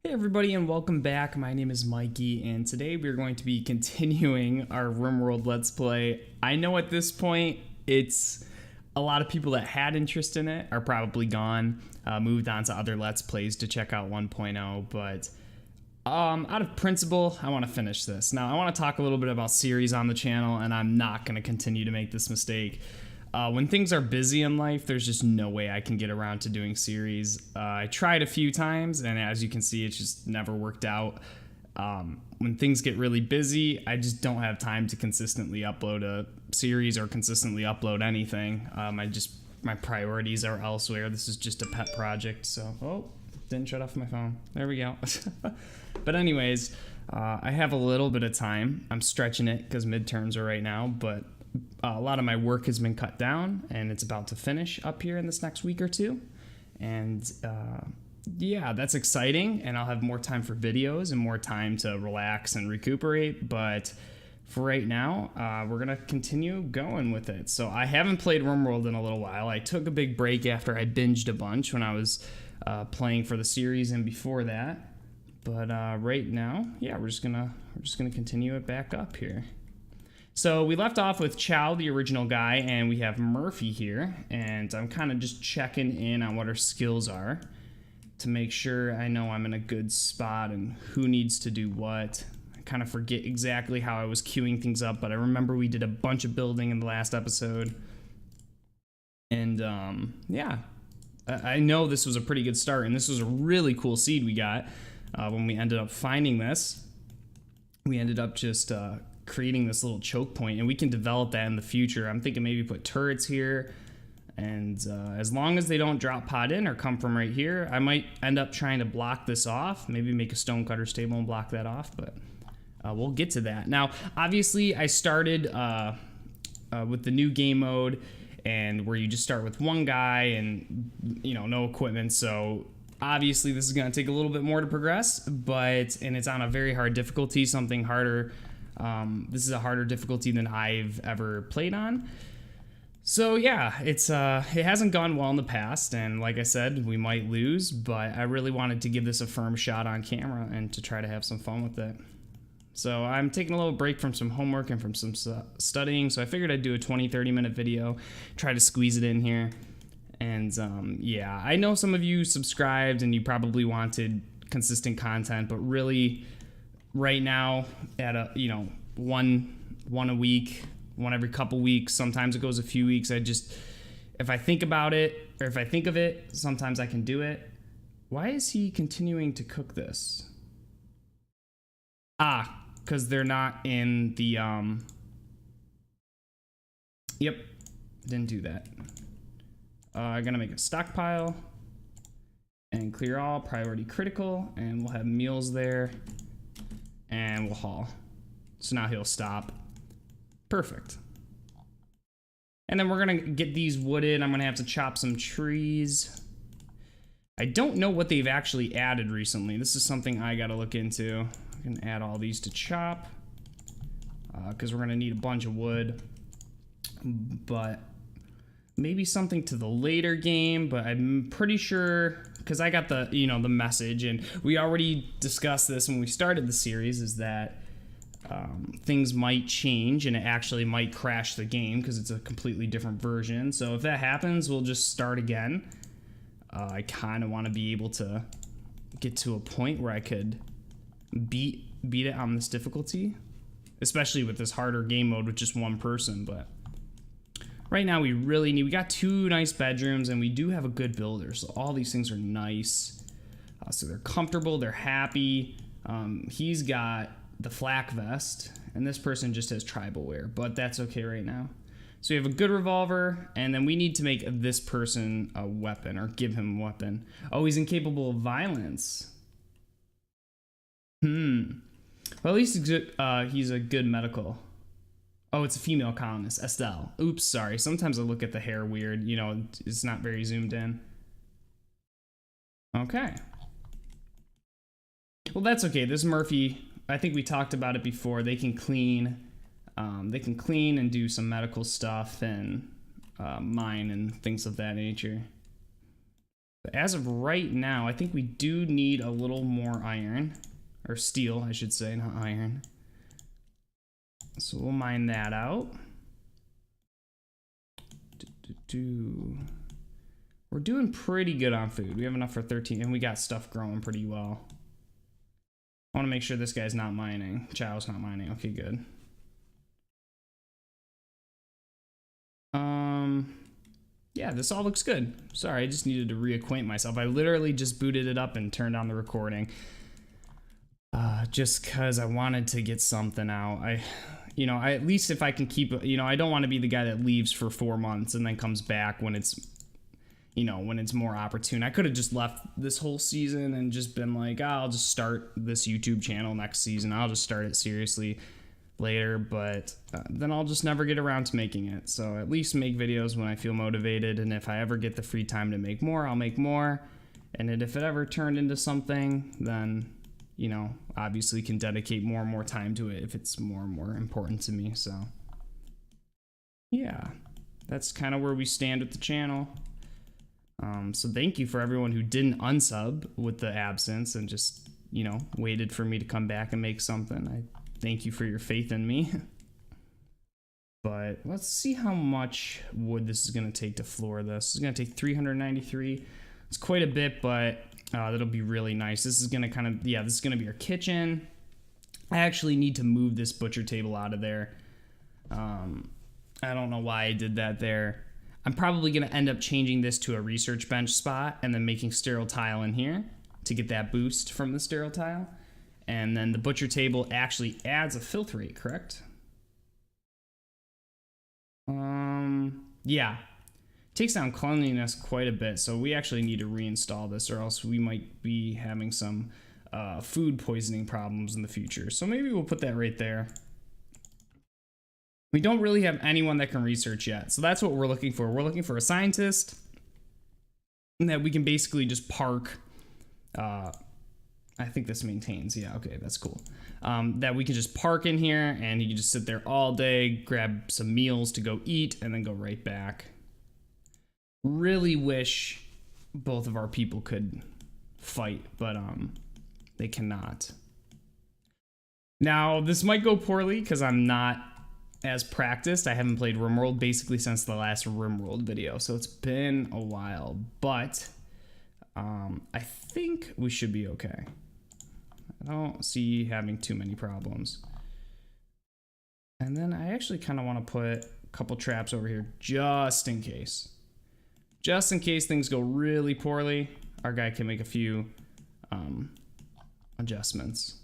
Hey everybody and welcome back. My name is Mikey and today we're going to be continuing our Rimworld Let's Play. I know at this point it's a lot of people that had interest in it are probably gone, moved on to other Let's Plays to check out 1.0, but out of principle, I want to finish this. Now I want to talk a little bit about series on the channel and I'm not going to continue to make this mistake. When things are busy in life, there's just no way I can get around to doing series. I tried a few times, and as you can see, it's just never worked out. When things get really busy, I just don't have time to consistently upload a series or consistently upload anything. My priorities are elsewhere. This is just a pet project, so didn't shut off my phone. There we go. But anyways, I have a little bit of time. I'm stretching it because midterms are right now, but a lot of my work has been cut down and it's about to finish up here in this next week or two. And yeah, that's exciting. And I'll have more time for videos and more time to relax and recuperate. But for right now, we're going to continue going with it. So I haven't played Rimworld in a little while. I took a big break after I binged a bunch when I was playing for the series and before that. But right now, yeah, we're just gonna continue it back up here. So we left off with Chow, the original guy, and we have Murphy here, and I'm kind of just checking in on what our skills are to make sure I know I'm in a good spot and who needs to do what. I kind of forget exactly how I was queuing things up, but I remember we did a bunch of building in the last episode. And yeah, I know this was a pretty good start, and this was a really cool seed we got when we ended up finding this. We ended up just creating this little choke point, and we can develop that in the future. I'm thinking maybe put turrets here, and as long as they don't drop pod in or come from right here, I might end up trying to block this off, maybe make a stonecutter stable and block that off, but we'll get to that. Now obviously I started with the new game mode, and where you just start with one guy and no equipment, so obviously this is going to take a little bit more to progress, and it's on a very hard difficulty, something harder. This is a harder difficulty than I've ever played on. So yeah, it hasn't gone well in the past, and like I said, we might lose, but I really wanted to give this a firm shot on camera and to try to have some fun with it. So I'm taking a little break from some homework and from some studying, so I figured I'd do a 20-30 minute video, try to squeeze it in here. And yeah, I know some of you subscribed and you probably wanted consistent content, but really right now at one a week, one every couple weeks, sometimes it goes a few weeks. If I think about it, or if I think of it, sometimes I can do it. Why is he continuing to cook this? Because they're not in the yep, didn't do that. I'm gonna make a stockpile and clear all, priority critical, and we'll have meals there, and we'll haul. So now he'll stop. Perfect. And then we're gonna get these wooded. I'm gonna have to chop some trees. I don't know what they've actually added recently. This is something I gotta look into. I can add all these to chop because we're gonna need a bunch of wood, but maybe something to the later game. But I'm pretty sure, because I got the the message, and we already discussed this when we started the series, is that things might change and it actually might crash the game because it's a completely different version. So if that happens, we'll just start again. I kind of want to be able to get to a point where I could beat it on this difficulty, especially with this harder game mode with just one person. But right now we got 2 nice bedrooms, and we do have a good builder, so all these things are nice. So they're comfortable, they're happy. He's got the flak vest, and this person just has tribal wear, but that's okay right now. So we have a good revolver, and then we need to make this person a weapon, or give him a weapon. Oh, he's incapable of violence. Well, at least he's a good medical. Oh, it's a female colonist, Estelle. Oops, sorry. Sometimes I look at the hair weird. It's not very zoomed in. Okay. Well, that's okay. This Murphy, I think we talked about it before. They can clean. And do some medical stuff and mine and things of that nature. But as of right now, I think we do need a little more iron. Or steel, I should say, not iron. So we'll mine that out. We're doing pretty good on food. We have enough for 13, and we got stuff growing pretty well. I want to make sure this guy's not mining. Chow's not mining. Okay, good. Yeah, this all looks good. Sorry, I just needed to reacquaint myself. I literally just booted it up and turned on the recording. Just because I wanted to get something out. I at least if I can keep, I don't want to be the guy that leaves for 4 months and then comes back when it's, when it's more opportune. I could have just left this whole season and just been like, I'll just start this YouTube channel next season. I'll just start it seriously later, but then I'll just never get around to making it. So at least make videos when I feel motivated, and if I ever get the free time to make more, I'll make more. And if it ever turned into something, then obviously can dedicate more and more time to it if it's more and more important to me. So yeah, that's kind of where we stand with the channel. So thank you for everyone who didn't unsub with the absence and just waited for me to come back and make something. I thank you for your faith in me. But let's see how much wood this is going to take to floor this. It's going to take 393. It's quite a bit, but that'll be really nice. This is going to kind of, this is going to be our kitchen. I actually need to move this butcher table out of there. I don't know why I did that there. I'm probably going to end up changing this to a research bench spot and then making sterile tile in here to get that boost from the sterile tile. And then the butcher table actually adds a filth rate, correct? Yeah. Takes down cleanliness quite a bit, so we actually need to reinstall this, or else we might be having some food poisoning problems in the future. So maybe we'll put that right there. We don't really have anyone that can research yet, so that's what we're looking for. We're looking for a scientist that we can basically just park. I think this maintains. Yeah, okay, that's cool. That we can just park in here, and he can just sit there all day, grab some meals to go eat, and then go right back. Really wish both of our people could fight, but they cannot. Now, this might go poorly because I'm not as practiced. I haven't played Rimworld basically since the last Rimworld video, so it's been a while, but I think we should be okay. I don't see having too many problems. And then I actually kind of want to put a couple traps over here just in case. Just in case things go really poorly, our guy can make a few adjustments.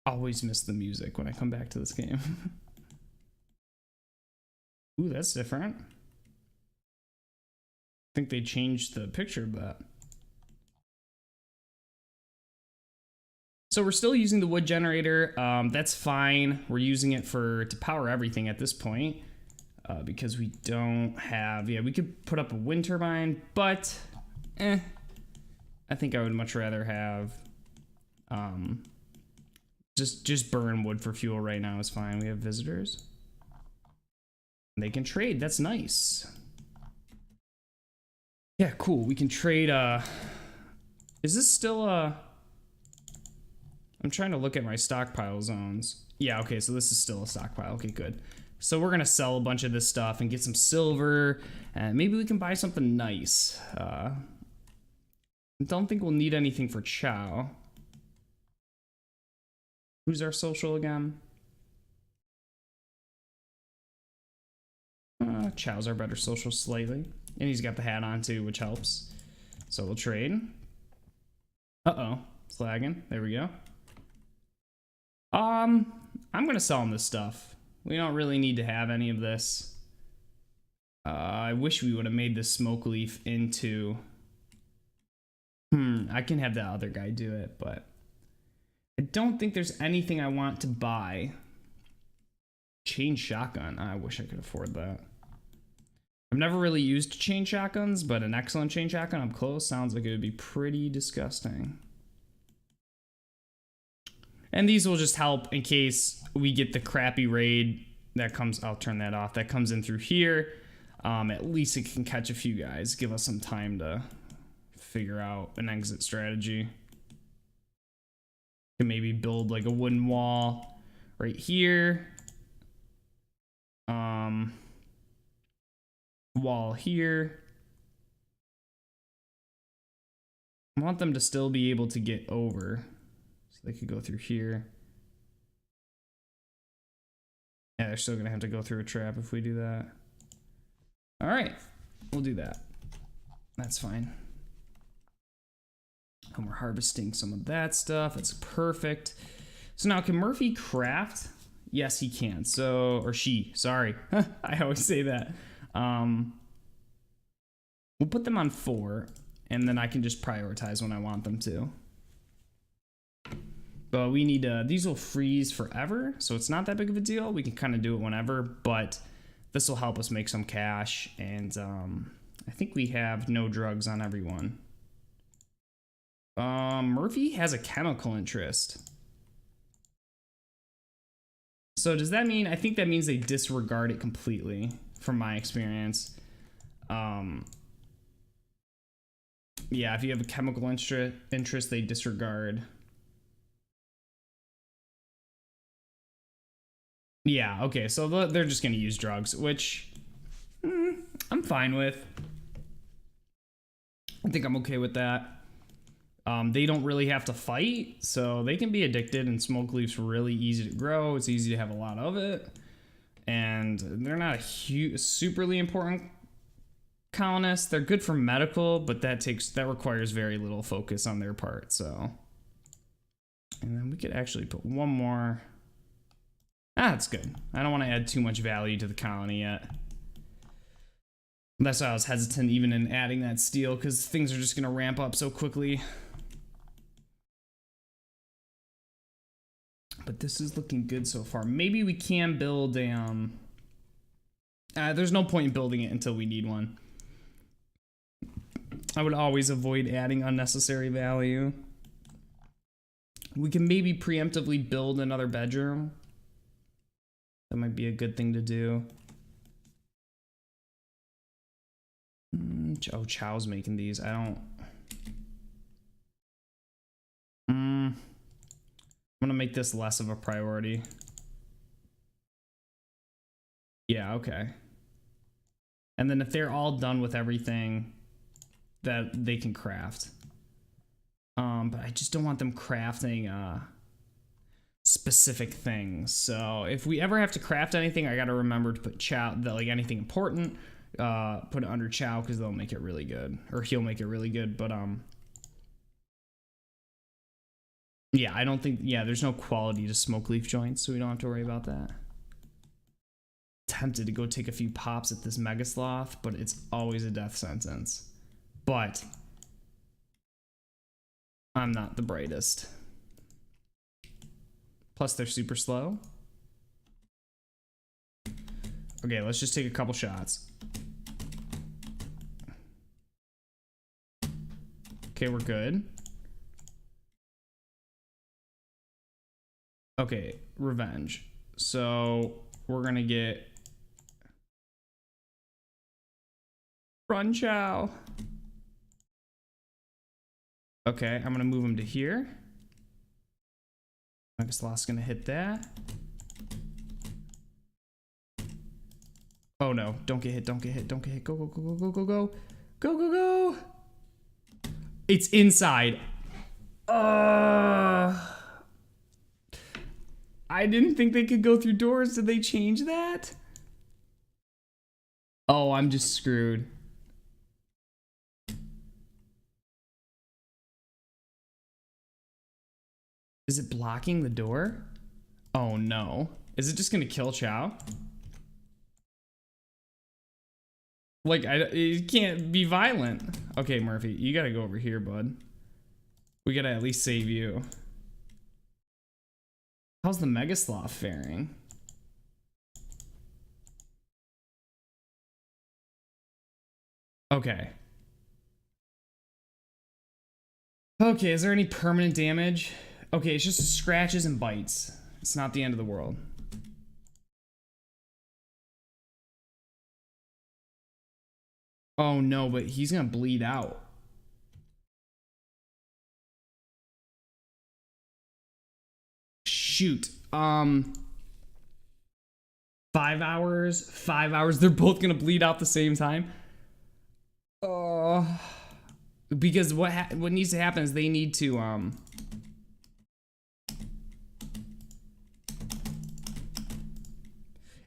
Always miss the music when I come back to this game. Ooh, that's different. I think they changed the picture of that. So we're still using the wood generator. That's fine. We're using it to power everything at this point because we don't have. Yeah, we could put up a wind turbine, but I think I would much rather have just burn wood for fuel right now is fine. We have visitors. They can trade. That's nice. Yeah, cool. We can trade. Is this still I'm trying to look at my stockpile zones. Yeah, okay, so this is still a stockpile. Okay, good. So we're gonna sell a bunch of this stuff and get some silver, and maybe we can buy something nice. I don't think we'll need anything for Chow. Who's our social again? Chow's our better social slightly. And he's got the hat on too, which helps. So we'll trade. Uh-oh, it's lagging. There we go. I'm gonna sell him this stuff. We don't really need to have any of this. I wish we would have made this smoke leaf into... I can have that other guy do it, but... I don't think there's anything I want to buy. Chain shotgun. I wish I could afford that. I've never really used chain shotguns, but an excellent chain shotgun up close sounds like it would be pretty disgusting. And these will just help in case we get the crappy raid that comes, I'll turn that off. That comes in through here. At least it can catch a few guys. Give us some time to figure out an exit strategy. Can maybe build like a wooden wall right here. Wall here. I want them to still be able to get over. So they could go through here. Yeah, they're still gonna have to go through a trap if we do that. All right, we'll do that. That's fine. And we're harvesting some of that stuff. That's perfect. So now, can Murphy craft? Yes, he can. So, or she, sorry. I always say that. We'll put them on 4, and then I can just prioritize when I want them to. But we need these will freeze forever, so it's not that big of a deal. We can kind of do it whenever, but this will help us make some cash. And I think we have no drugs on everyone. Murphy has a chemical interest. So does that mean, I think that means they disregard it completely from my experience. Yeah, if you have a chemical interest, they disregard. Yeah, okay, so they're just going to use drugs, which I'm fine with. I think I'm okay with that. They don't really have to fight, so they can be addicted, and smoke leaf's really easy to grow. It's easy to have a lot of it, and they're not a superly important colonist. They're good for medical, but that requires very little focus on their part. So, and then we could actually put one more. That's good. I don't want to add too much value to the colony yet. That's why I was hesitant even in adding that steel, because things are just going to ramp up so quickly. But this is looking good so far. Maybe we can build a... there's no point in building it until we need one. I would always avoid adding unnecessary value. We can maybe preemptively build another bedroom. That might be a good thing to do. Oh, Chow's making these. I don't... I'm gonna make this less of a priority. Yeah, okay. And then if they're all done with everything, that they can craft. But I just don't want them crafting specific things. So if we ever have to craft anything, I gotta remember to put Chow, like anything important, put it under Chow, because they'll make it really good, or he'll make it really good. But yeah, I don't think, yeah, there's no quality to smoke leaf joints, so we don't have to worry about that. Tempted to go take a few pops at this mega sloth, but it's always a death sentence. But I'm not the brightest. Plus they're super slow. Okay, let's just take a couple shots. Okay, we're good. Okay, revenge. So we're gonna get Run Chow. Okay, I'm gonna move him to here. Mega Sloth's gonna hit that. Oh no, don't get hit, don't get hit, don't get hit. Go, go, go, go, go, go, go. Go, go, go. It's inside. I didn't think they could go through doors. Did they change that? Oh, I'm just screwed. Is it blocking the door? Oh no. Is it just gonna kill Chow? Like, it can't be violent. Okay, Murphy, you gotta go over here, bud. We gotta at least save you. How's the Mega Sloth faring? Okay. Okay, is there any permanent damage? Okay, it's just scratches and bites. It's not the end of the world. Oh no, but he's gonna bleed out. Shoot. 5 hours. 5 hours. They're both gonna bleed out the same time. Because what needs to happen is they need to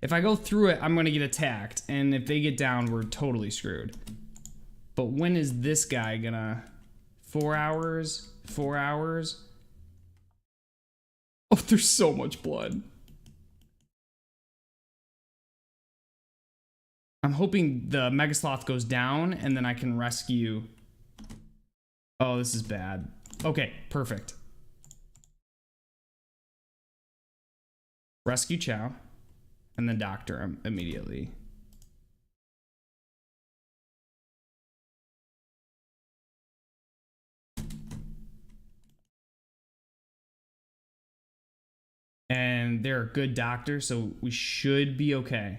if I go through it, I'm gonna get attacked, and if they get down, we're totally screwed. But when is this guy gonna? 4 hours? 4 hours? Oh, there's so much blood. I'm hoping the Mega Sloth goes down, and then I can rescue. Oh, this is bad. Okay, perfect. Rescue Chow, and then doctor him immediately. And they're a good doctor, so we should be okay.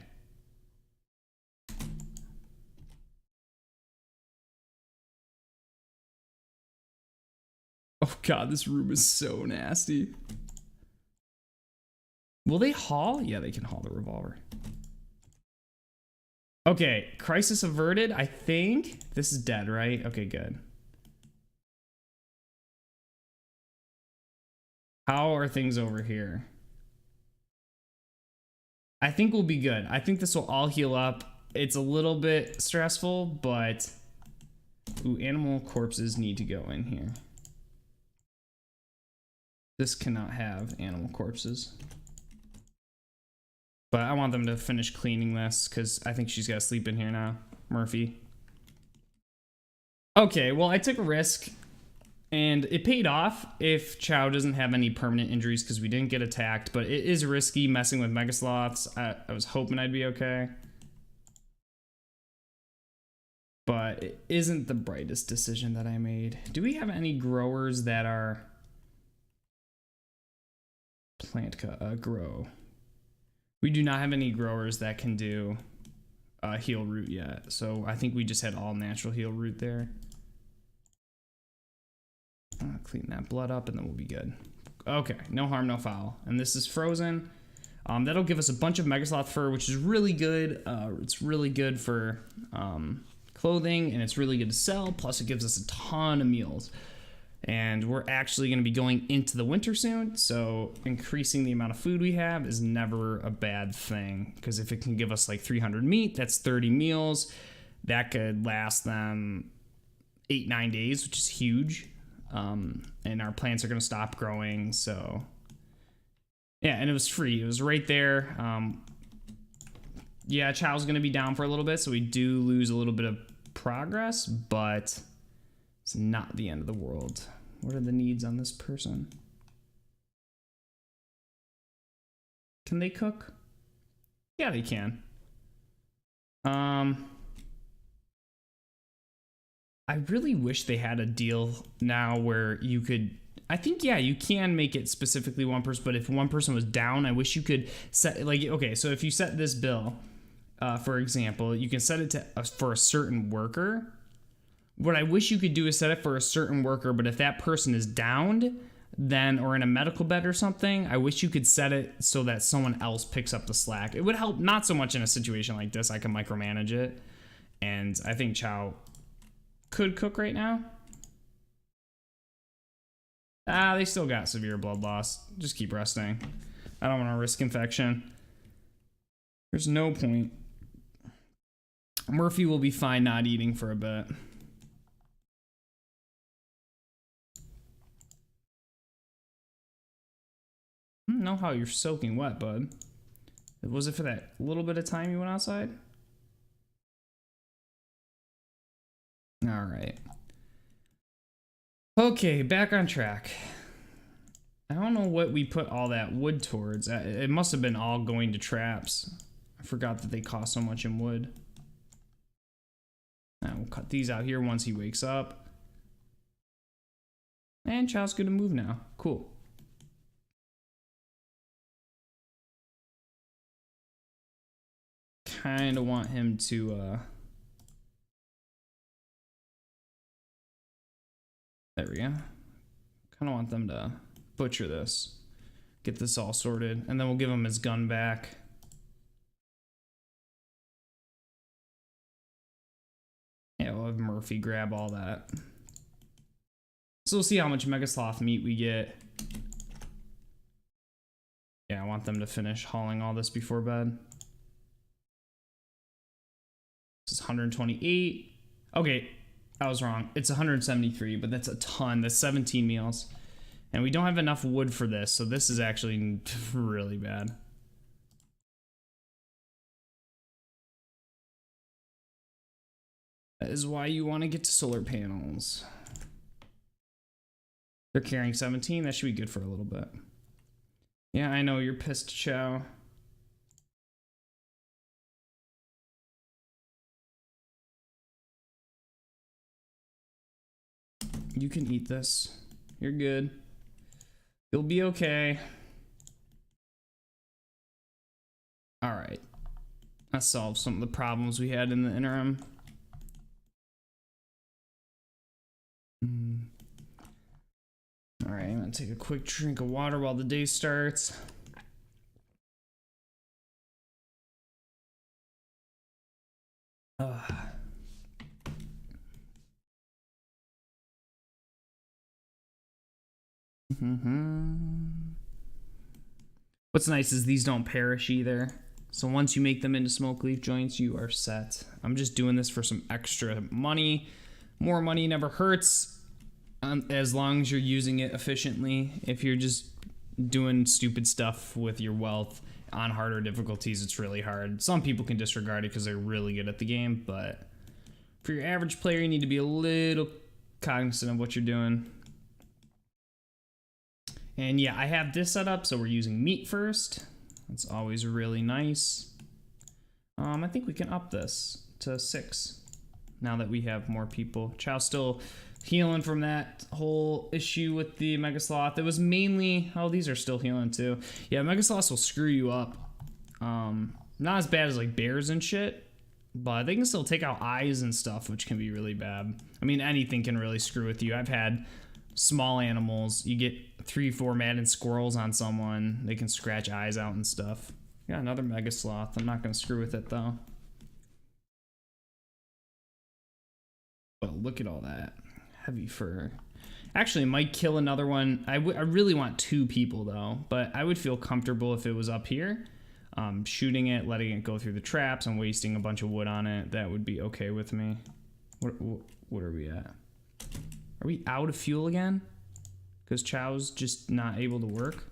Oh god, this room is so nasty. Will they haul? Yeah, they can haul the revolver. Okay, crisis averted, I think. This is dead, right? Okay, good. How are things over here? I think we'll be good. I think this will all heal up. It's a little bit stressful, but... Ooh, animal corpses need to go in here. This cannot have animal corpses. But I want them to finish cleaning this, because I think she's got to sleep in here now. Murphy. Okay, well, I took a risk, and it paid off if Chow doesn't have any permanent injuries, because we didn't get attacked, but it is risky messing with Mega Sloths. I was hoping I'd be okay. But it isn't the brightest decision that I made. Do we have any growers that are... Plant grow. We do not have any growers that can do heal root yet, so I think we just had all natural heal root there. Clean that blood up and then we'll be good. Okay, no harm, no foul. And this is frozen. That'll give us a bunch of Mega Sloth fur, which is really good. It's really good for clothing, and it's really good to sell. Plus, it gives us a ton of meals. And we're actually going to be going into the winter soon, so increasing the amount of food we have is never a bad thing, because if it can give us like 300 meat, that's 30 meals. That could last them 8-9 days, which is huge. And our plants are going to stop growing, so... Yeah, and it was free. It was right there. Yeah, Chow's going to be down for a little bit, so we do lose a little bit of progress, but it's not the end of the world. What are the needs on this person? Can they cook? Yeah, they can. I really wish they had a deal now where you could... I think, yeah, you can make it specifically one person, but if one person was down, I wish you could set... Like, okay, so if you set this bill, for example, you can set it to for a certain worker. What I wish you could do is set it for a certain worker, but if that person is downed, then, or in a medical bed or something, I wish you could set it so that someone else picks up the slack. It would help, not so much in a situation like this. I can micromanage it, and I think Chow could cook right now. They still got severe blood loss. Just keep resting. I don't want to risk infection. There's no point. Murphy will be fine not eating for a bit. I don't know how you're soaking wet, bud. Was it for that little bit of time you went outside? All right. Okay, back on track. I don't know what we put all that wood towards. It must have been all going to traps. I forgot that they cost so much in wood. Now we'll cut these out here once he wakes up. And Chow's good to move now. Cool. Kind of want him to There we go. Kind of want them to butcher this. Get this all sorted. And then we'll give him his gun back. Yeah, we'll have Murphy grab all that. So we'll see how much Megasloth meat we get. Yeah, I want them to finish hauling all this before bed. This is 128. Okay, I was wrong. It's 173, but that's a ton. That's 17 meals. And we don't have enough wood for this, so this is actually really bad. That is why you want to get to solar panels. They're carrying 17. That should be good for a little bit. Yeah, I know you're pissed, Chow. You can eat this. You're good. You'll be okay. All right. That solved some of the problems we had in the interim. All right, I'm gonna take a quick drink of water while the day starts. What's nice is these don't perish either. So once you make them into smoke leaf joints, you are set. I'm just doing this for some extra money. More money never hurts, as long as you're using it efficiently. If you're just doing stupid stuff with your wealth on harder difficulties, it's really hard. Some people can disregard it because they're really good at the game, but for your average player, you need to be a little cognizant of what you're doing. And yeah, I have this set up, so we're using meat first. That's always really nice. I think we can up this to 6 now that we have more people. Chow's still healing from that whole issue with the Megasloth. It was mainly, oh, these are still healing too. Yeah, Megasloths will screw you up. Not as bad as like bears and shit, but they can still take out eyes and stuff, which can be really bad. I mean, anything can really screw with you. I've had small animals, you get 3-4 maddened squirrels on someone, they can scratch eyes out and stuff. Got another Megasloth. I'm not gonna screw with it though. But look at all that heavy fur. Actually, might kill another one. I really want 2 people though, but I would feel comfortable if it was up here. Shooting it, letting it go through the traps, and wasting a bunch of wood on it. That would be okay with me. What are we at? Are we out of fuel again? Because Chow's just not able to work?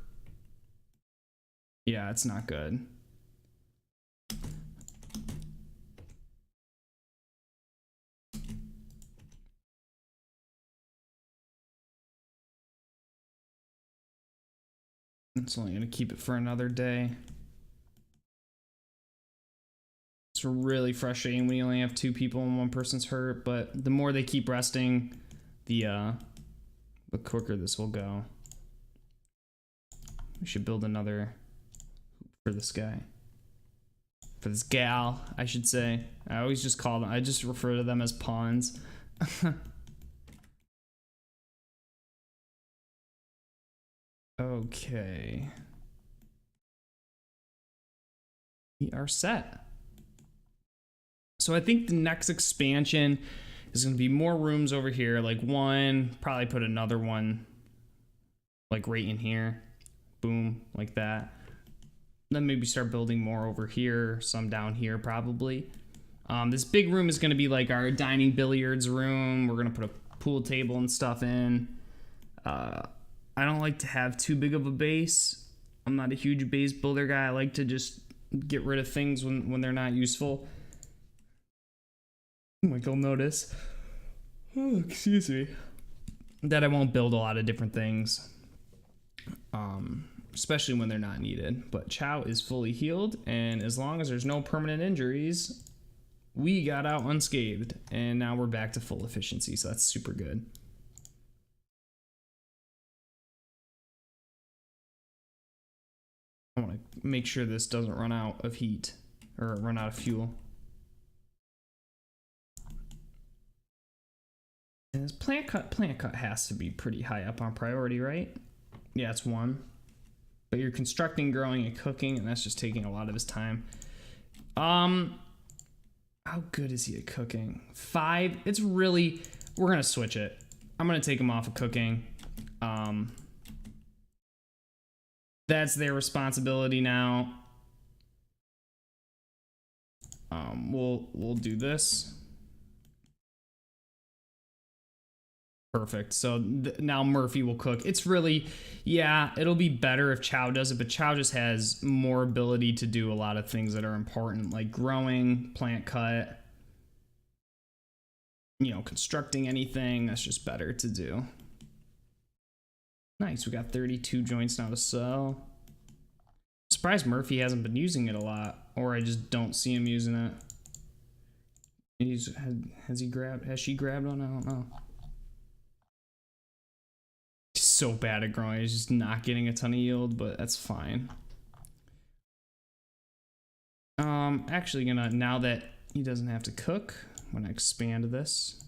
Yeah, it's not good. It's only gonna keep it for another day. It's really frustrating when you only have 2 people and one person's hurt, but the more they keep resting, the quicker this will go. We should build another hoop for this guy. For this gal, I should say. I always just call them, I just refer to them as pawns. Okay. We are set. So I think the next expansion is going to be more rooms over here, like one, probably put another one like right in here. Boom, like that. Then maybe start building more over here, some down here probably. This big room is going to be like our dining billiards room. We're going to put a pool table and stuff in. I don't like to have too big of a base. I'm not a huge base builder guy. I like to just get rid of things when they're not useful. Like you'll notice, oh, excuse me, that I won't build a lot of different things, especially when they're not needed. But Chow is fully healed, and as long as there's no permanent injuries, we got out unscathed, and now we're back to full efficiency, so that's super good. I want to make sure this doesn't run out of heat or run out of fuel. And this plant cut has to be pretty high up on priority, right? Yeah, it's 1. But you're constructing, growing, and cooking, and that's just taking a lot of his time. How good is he at cooking? 5. It's really, we're gonna switch it. I'm gonna take him off of cooking. That's their responsibility now. We'll do this. Perfect. So now Murphy will cook. It's really, yeah, it'll be better if Chow does it, but Chow just has more ability to do a lot of things that are important, like growing, plant cut, you know, constructing anything. That's just better to do. Nice. We got 32 joints now to sell. Surprised Murphy hasn't been using it a lot, or I just don't see him using it. Has she grabbed one? I don't know. He's so bad at growing. He's just not getting a ton of yield, but that's fine. Actually gonna, now that he doesn't have to cook, I'm gonna expand this.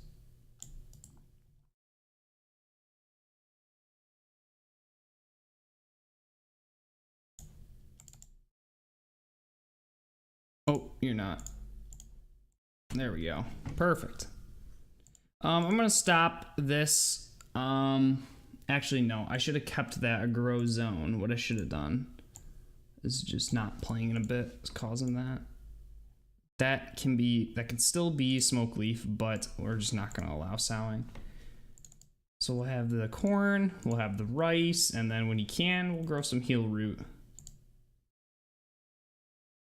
Oh, you're not. There we go. Perfect. I'm gonna stop this. Actually, no. I should have kept that a grow zone. What I should have done is just not playing it a bit. It's causing that. That can still be smoke leaf, but we're just not gonna allow sowing. So we'll have the corn, we'll have the rice, and then when you can, we'll grow some heel root.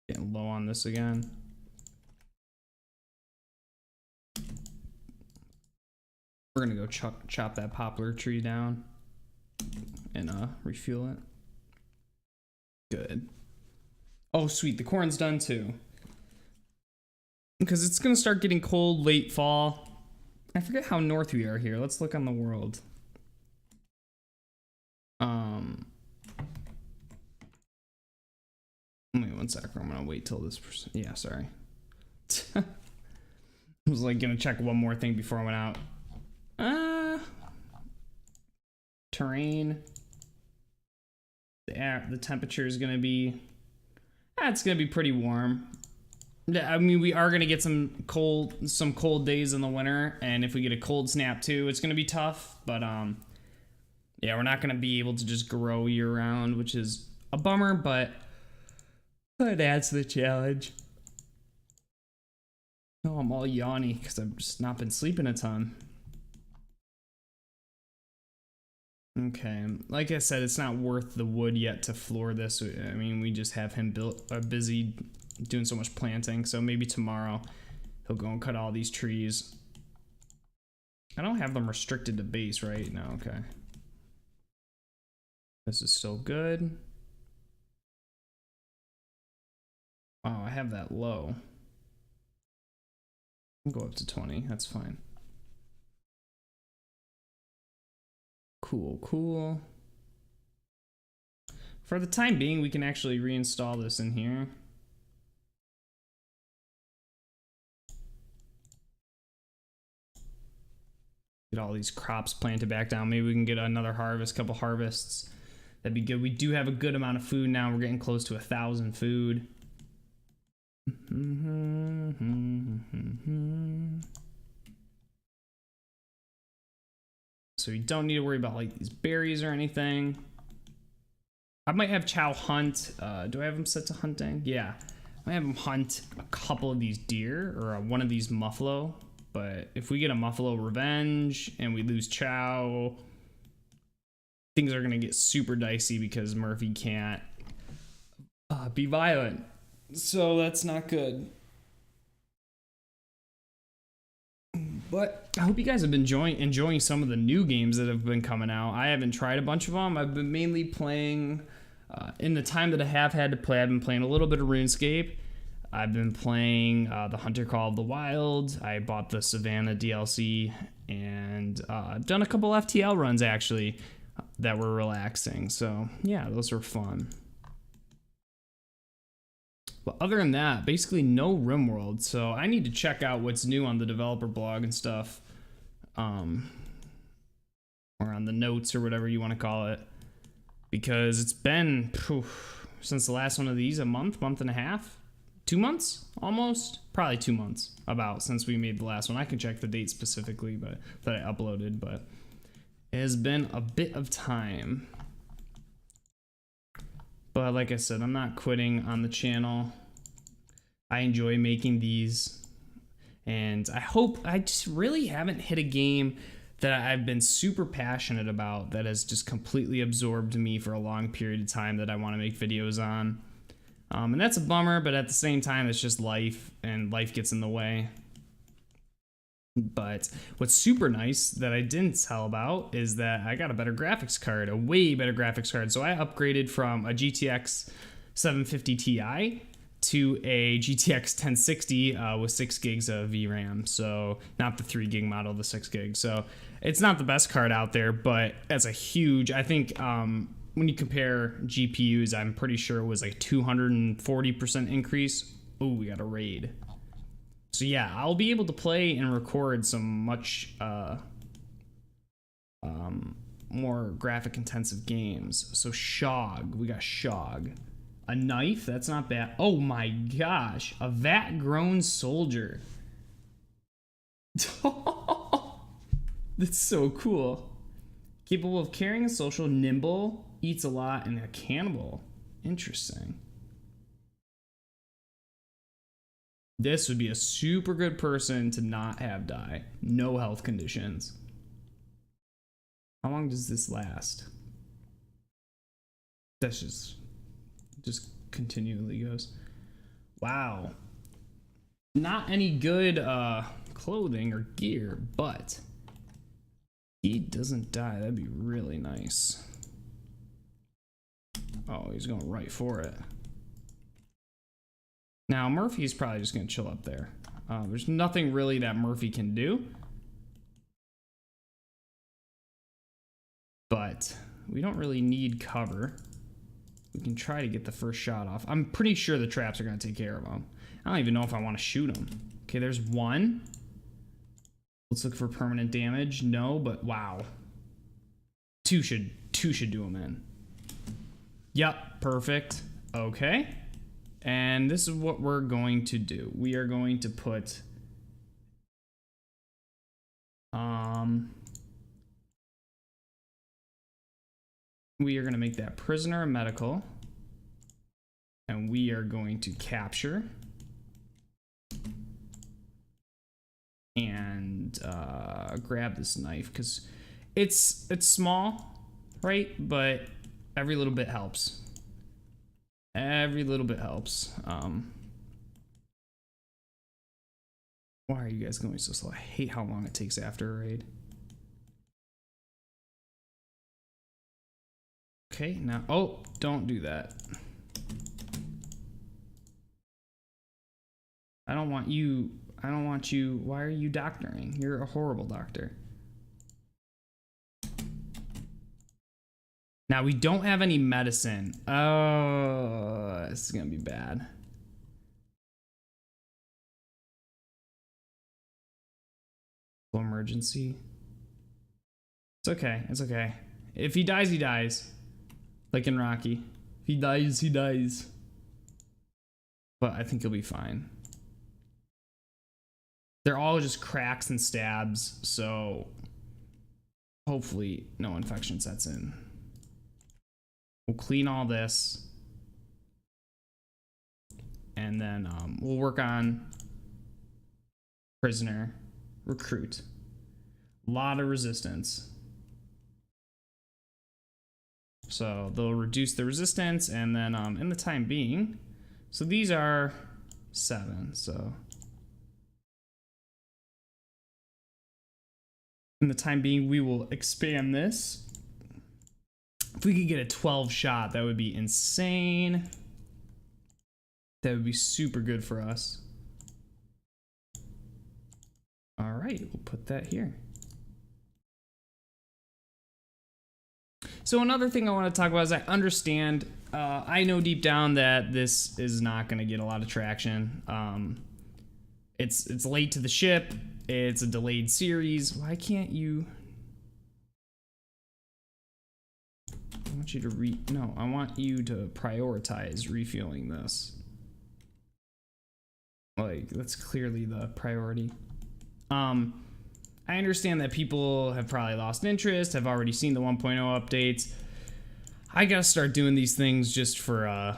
Getting low on this again. We're gonna go chop that poplar tree down and refuel it. Good. Oh, sweet. The corn's done too. Because it's gonna start getting cold late fall. I forget how north we are here. Let's look on the world. Wait one second. I'm gonna wait till this person. Yeah, sorry. I was like gonna check one more thing before I went out. Terrain. The temperature is gonna be. It's gonna be pretty warm. I mean, we are gonna get some cold days in the winter, and if we get a cold snap too, it's gonna be tough. But yeah, we're not gonna be able to just grow year round, which is a bummer, but it adds to the challenge. Oh, I'm all yawny because I've just not been sleeping a ton. Okay, like I said, it's not worth the wood yet to floor this. I mean, we just have him busy doing so much planting, so maybe tomorrow he'll go and cut all these trees. I don't have them restricted to base, right? No, okay. This is still good. Oh, I have that low. I'll go up to 20, that's fine. Cool, cool. For the time being, we can actually reinstall this in here. Get all these crops planted back down. Maybe we can get another harvest, couple harvests. That'd be good. We do have a good amount of food now. We're getting close to 1,000 food. So you don't need to worry about like these berries or anything. I might have Chow hunt. Do I have him set to hunting? Yeah. I might have him hunt a couple of these deer or one of these muffalo. But if we get a muffalo revenge and we lose Chow, things are going to get super dicey because Murphy can't be violent. So that's not good. But I hope you guys have been enjoying some of the new games that have been coming out. I haven't tried a bunch of them. I've been mainly playing, in the time that I have had to play, I've been playing a little bit of RuneScape. I've been playing the Hunter Call of the Wild. I bought the Savannah DLC, and I've done a couple FTL runs actually that were relaxing. So yeah, those were fun. But other than that, basically no Rimworld, so I need to check out what's new on the developer blog and stuff. or on the notes or whatever you want to call it, because it's been since the last one of these, a month and a half, 2 months almost, probably 2 months about since we made the last one. I can check the date specifically, but that I uploaded, but it has been a bit of time. But like I said, I'm not quitting on the channel. I enjoy making these, and I just really haven't hit a game that I've been super passionate about that has just completely absorbed me for a long period of time that I want to make videos on. And that's a bummer, but at the same time, it's just life, and life gets in the way. But what's super nice that I didn't tell about is that I got a better graphics card, a way better graphics card. So I upgraded from a GTX 750 Ti to a GTX 1060 with 6 gigs of VRAM. So not the 3 gig model, the 6 gigs. So it's not the best card out there, but that's a huge, I think when you compare GPUs, I'm pretty sure it was like 240% increase. Oh, we got a raid. So yeah, I'll be able to play and record some much more graphic intensive games. So Shog, we got Shog. A knife, that's not bad. Oh my gosh, a vat grown soldier. That's so cool. Capable of carrying a social, nimble, eats a lot, and a cannibal. Interesting. This would be a super good person to not have die. No health conditions. How long does this last? That's just continually goes. Wow. Not any good clothing or gear, but he doesn't die. That'd be really nice. Oh, he's going right for it. Now, Murphy's probably just going to chill up there. There's nothing really that Murphy can do. But we don't really need cover. We can try to get the first shot off. I'm pretty sure the traps are going to take care of him. I don't even know if I want to shoot him. Okay, there's one. Let's look for permanent damage. No, but wow. Two should do him in. Yep, perfect. Okay. And this is what we're going to do. We are going to put we are going to make that prisoner a medical, and we are going to capture and grab this knife because it's small, right? But every little bit helps. Every little bit helps. Why are you guys going so slow? I hate how long it takes after a raid. Okay, now, oh, don't do that. I don't want you, why are you doctoring? You're a horrible doctor. Now, we don't have any medicine. Oh, this is gonna be bad. Emergency. It's okay, it's okay. If he dies, he dies. Like in Rocky. If he dies, he dies. But I think he'll be fine. They're all just cracks and stabs, so hopefully no infection sets in. We'll clean all this, and then we'll work on prisoner, recruit. A lot of resistance. So they'll reduce the resistance, and then in the time being, so these are 7, so in the time being we will expand this. If we could get a 12 shot, that would be insane. That would be super good for us. All right, we'll put that here. So another thing I want to talk about is I understand, I know deep down that this is not going to get a lot of traction. It's late to the ship. It's a delayed series. Why can't you? I want you to no, I want you to prioritize refueling this. Like, that's clearly the priority. I understand that people have probably lost interest, have already seen the 1.0 updates. I gotta start doing these things just for,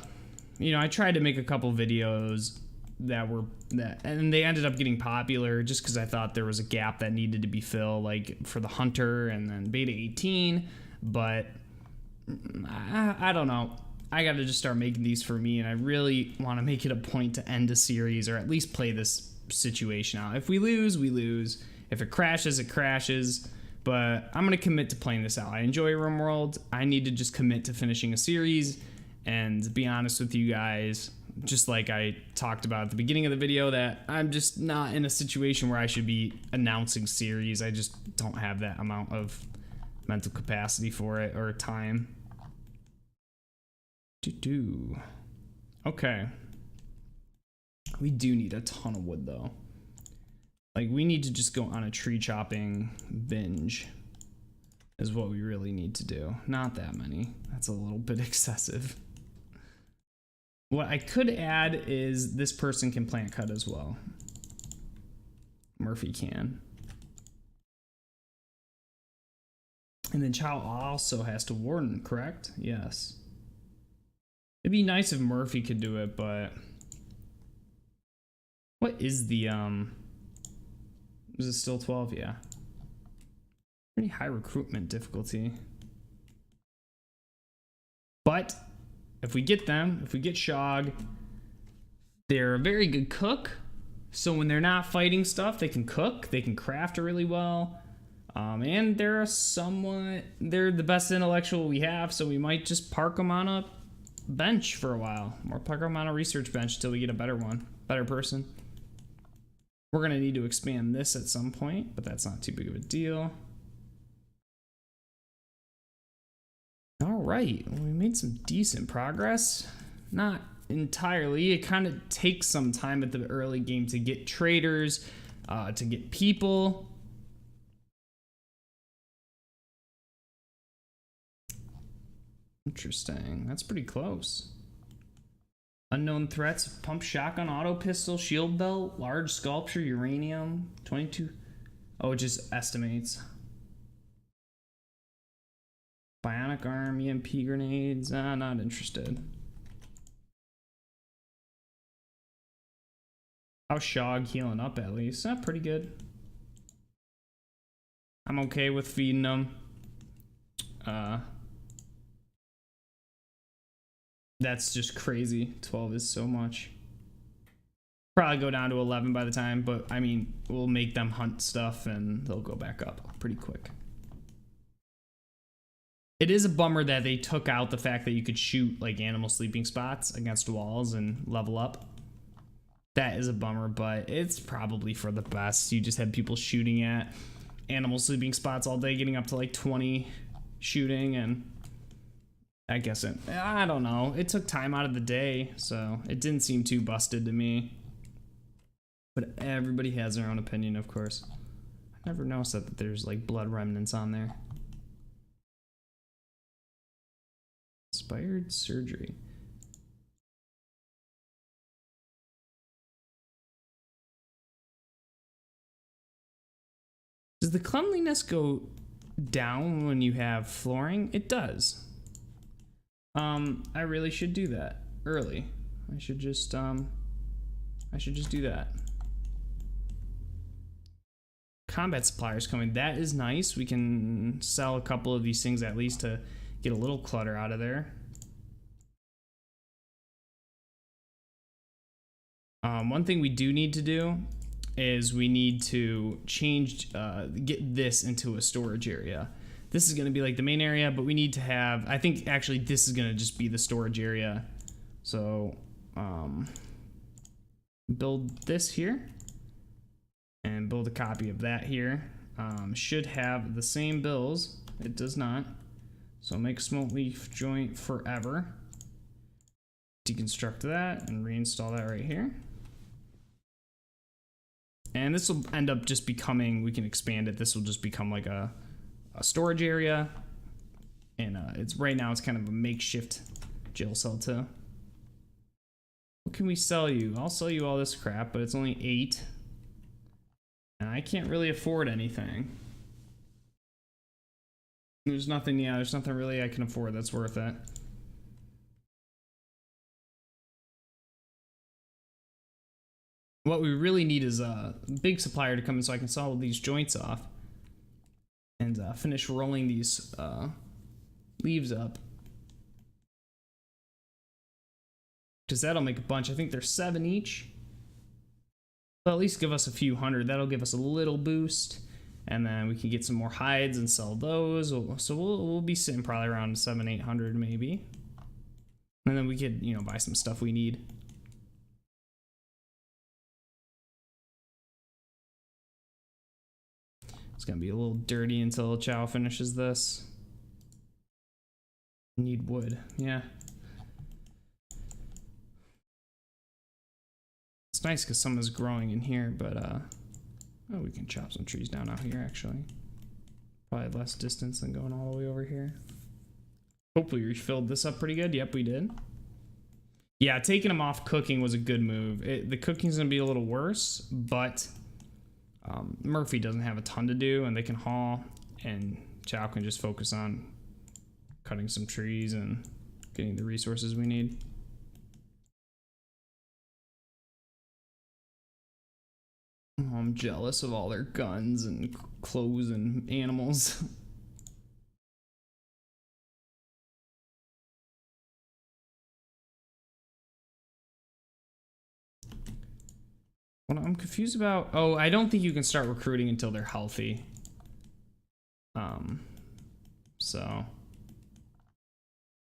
you know, I tried to make a couple videos and they ended up getting popular just because I thought there was a gap that needed to be filled, like for the Hunter and then Beta 18, but I don't know. I gotta just start making these for me, and I really want to make it a point to end a series or at least play this situation out. If we lose, we lose. If it crashes, it crashes. But I'm gonna commit to playing this out. I enjoy Rimworld. I need to just commit to finishing a series, and be honest with you guys, just like I talked about at the beginning of the video, that I'm just not in a situation where I should be announcing series. I just don't have that amount of mental capacity for it or time. Okay. We do need a ton of wood though. Like, we need to just go on a tree chopping binge is what we really need to do. Not that many. That's a little bit excessive. What I could add is this person can plant cut as well. Murphy can. And then Chow also has to warden, correct? Yes. It'd be nice if Murphy could do it, but what is the is it still 12? Yeah. Pretty high recruitment difficulty. But if we get them, if we get Shog, they're a very good cook. So when they're not fighting stuff, they can cook, they can craft really well. And they're the best intellectual we have, so we might just park them on a bench for a while, or park them on a research bench until we get a better person. We're gonna need to expand this at some point, but that's not too big of a deal. All right, well, we made some decent progress. Not entirely. It kind of takes some time at the early game to get traders, to get people. Interesting. That's pretty close. Unknown threats: pump shotgun, auto pistol, shield belt, large sculpture, uranium, 22. Oh, it just estimates. Bionic arm, EMP grenades. Not interested. How's Shog healing up at least? Pretty good. I'm okay with feeding them. That's just crazy. 12 is so much. Probably go down to 11 by the time, but I mean, we'll make them hunt stuff and they'll go back up pretty quick. It is a bummer that they took out the fact that you could shoot like animal sleeping spots against walls and level up. That is a bummer, but it's probably for the best. You just have people shooting at animal sleeping spots all day, getting up to like 20 shooting, and I guess I don't know. It took time out of the day, so it didn't seem too busted to me. But everybody has their own opinion, of course. I never noticed that there's like blood remnants on there. Inspired surgery. Does the cleanliness go down when you have flooring? It does. I really should do that early. I should just do that. Combat suppliers coming. That is nice. We can sell a couple of these things at least to get a little clutter out of there. One thing we do need to do is we need to change, get this into a storage area. This is going to be like the main area, but we need to have, I think actually this is going to just be the storage area. So, build this here and build a copy of that here. Should have the same bills. It does not. So make smoke leaf joint forever. Deconstruct that and reinstall that right here. And this will end up just becoming, we can expand it. This will just become like a storage area. And it's right now it's kind of a makeshift jail cell too. What can we sell you? I'll sell you all this crap, but it's only 8. And I can't really afford anything. There's nothing, yeah, there's nothing really I can afford that's worth it. What we really need is a big supplier to come in so I can saw all these joints off and finish rolling these leaves up. Because that'll make a bunch. I think there's 7 each. But at least give us a few hundred. That'll give us a little boost. And then we can get some more hides and sell those. So we'll be sitting probably around 700-800 maybe. And then we could, you know, buy some stuff we need. It's gonna be a little dirty until Chow finishes this. Need wood, yeah. It's nice because some is growing in here, but oh, we can chop some trees down out here actually. Probably less distance than going all the way over here. Hopefully we filled this up pretty good. Yep, we did. Yeah, taking them off cooking was a good move. The cooking's gonna be a little worse, but Murphy doesn't have a ton to do, and they can haul, and Chow can just focus on cutting some trees and getting the resources we need. Oh, I'm jealous of all their guns and clothes and animals. What I'm confused about, oh, I don't think you can start recruiting until they're healthy. So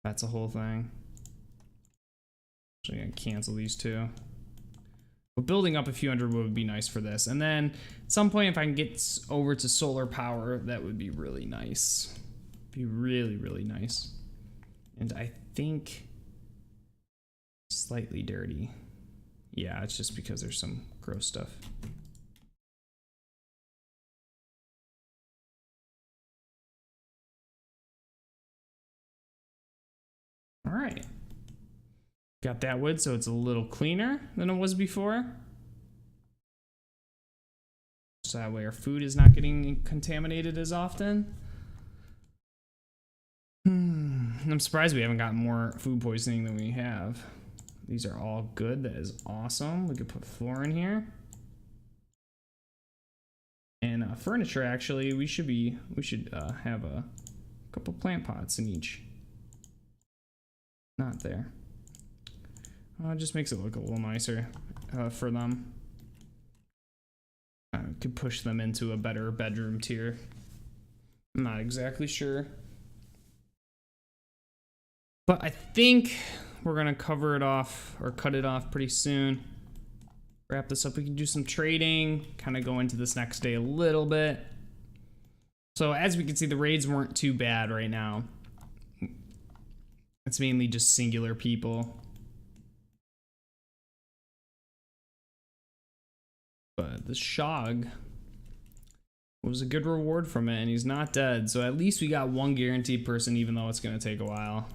that's a whole thing. Actually, I'm gonna cancel these two. But building up a few hundred would be nice for this. And then at some point, if I can get over to solar power, that would be really nice. Be really, really nice. And I think slightly dirty. Yeah, it's just because there's some gross stuff. All right. Got that wood, so it's a little cleaner than it was before. So that way our food is not getting contaminated as often. I'm surprised we haven't gotten more food poisoning than we have. These are all good. That is awesome. We could put floor in here. And furniture, actually, we should have a couple plant pots in each. Not there. It just makes it look a little nicer for them. Could push them into a better bedroom tier. I'm not exactly sure. But I think we're gonna cover it off or cut it off pretty soon. Wrap this up. We can do some trading, kind of go into this next day a little bit. So as we can see, the raids weren't too bad right now. It's mainly just singular people. But the Shog was a good reward from it, and he's not dead. So at least we got one guaranteed person, even though it's gonna take a while.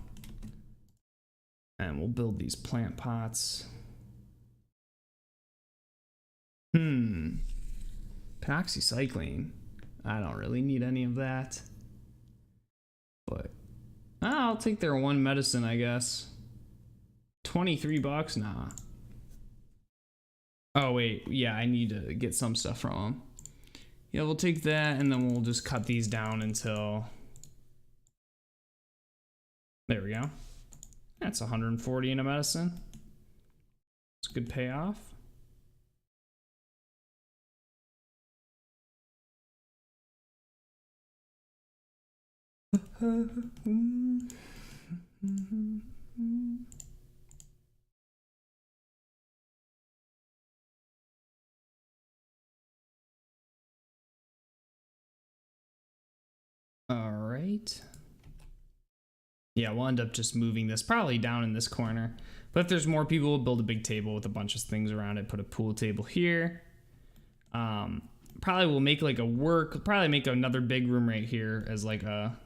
And we'll build these plant pots. Peroxycycline. I don't really need any of that. But I'll take their one medicine, I guess. 23 bucks? Nah. Oh, wait. Yeah, I need to get some stuff from them. Yeah, we'll take that, and then we'll just cut these down until... There we go. That's 140 in a medicine. It's a good payoff. All right. Yeah, we'll end up just moving this probably down in this corner. But if there's more people, we'll build a big table with a bunch of things around it. Put a pool table here. Probably will make like probably make another big room right here as like a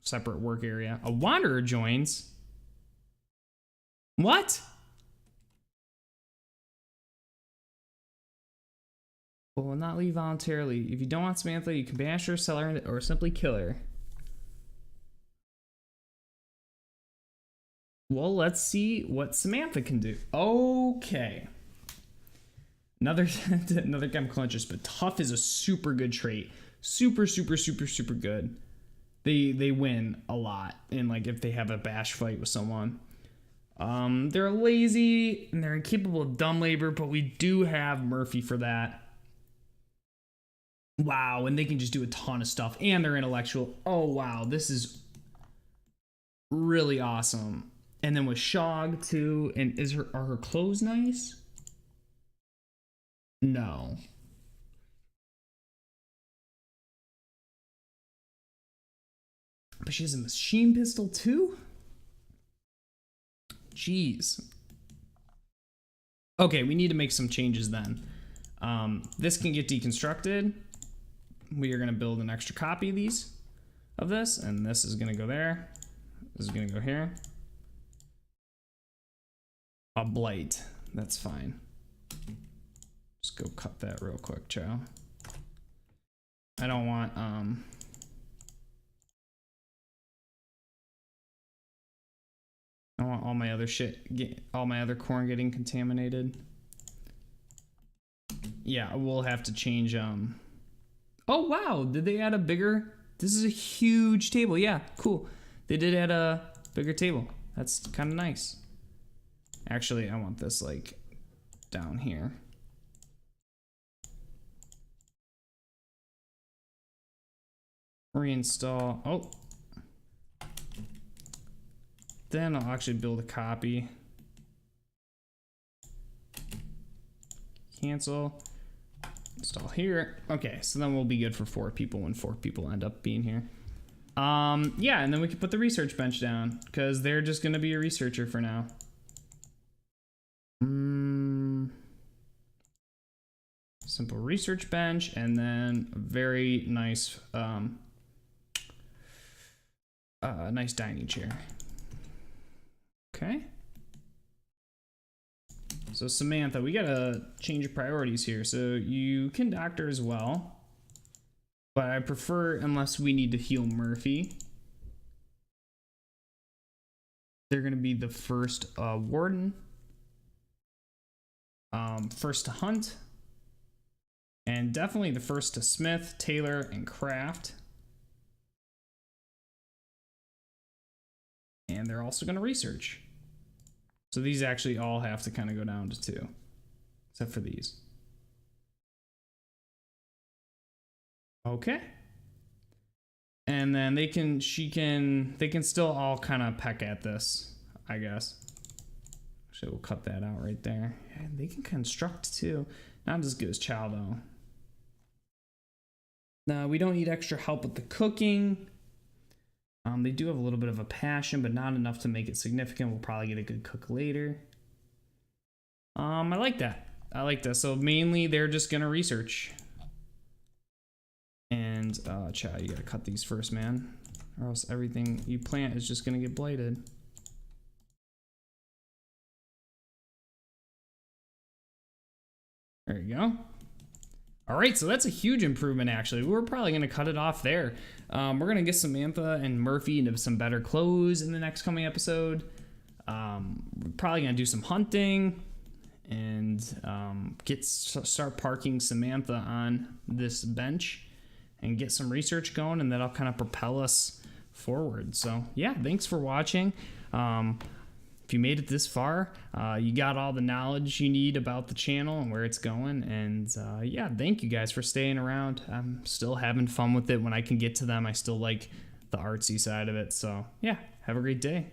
separate work area. A wanderer joins. What? Will not leave voluntarily. If you don't want Samantha, you can banish her, sell her, or simply kill her. Well, let's see what Samantha can do. Okay. Another chemical interest, but tough is a super good trait. Super good. They win a lot, and like if they have a bash fight with someone. They're lazy and they're incapable of dumb labor, but we do have Murphy for that. Wow, and they can just do a ton of stuff, and they're intellectual. Oh wow, this is really awesome. And then with Shog too, and are her clothes nice? No. But she has a machine pistol too? Jeez. Okay, we need to make some changes then. This can get deconstructed. We are going to build an extra copy of this, and this is going to go there. This is going to go here. A blight. That's fine. Just go cut that real quick, Chow. I don't want I want all my other all my other corn getting contaminated. Yeah, we'll have to change oh wow, did they add a bigger? This is a huge table. Yeah, cool. They did add a bigger table. That's kind of nice. Actually, I want this like down here. Reinstall. Oh. Then I'll actually build a copy. Cancel. Install here. Okay, so then we'll be good for 4 people when 4 people end up being here. Yeah, and then we can put the research bench down because they're just gonna be a researcher for now. Simple research bench, and then a very nice, nice dining chair. Okay. So Samantha, we gotta change your priorities here. So you can doctor as well, but I prefer, unless we need to heal Murphy. They're gonna be the first warden, first to hunt, and definitely the first to smith, tailor, and craft. And they're also gonna research. So these actually all have to kind of go down to 2, except for these. Okay. And then they can still all kind of peck at this, I guess. Actually, we'll cut that out right there. Yeah, they can construct too. Not as good as Chow though. Now we don't need extra help with the cooking. They do have a little bit of a passion, but not enough to make it significant. We'll probably get a good cook later. I like that. I like that. So mainly they're just gonna research. And Chow, you gotta cut these first, man, or else everything you plant is just gonna get blighted. There you go. All right, so that's a huge improvement, actually. We're probably going to cut it off there. We're going to get Samantha and Murphy into some better clothes in the next coming episode. We're probably going to do some hunting and start parking Samantha on this bench and get some research going, and that'll kind of propel us forward. So, yeah, thanks for watching. If you made it this far, you got all the knowledge you need about the channel and where it's going. And yeah, thank you guys for staying around. I'm still having fun with it when I can get to them. I still like the artsy side of it. So yeah, have a great day.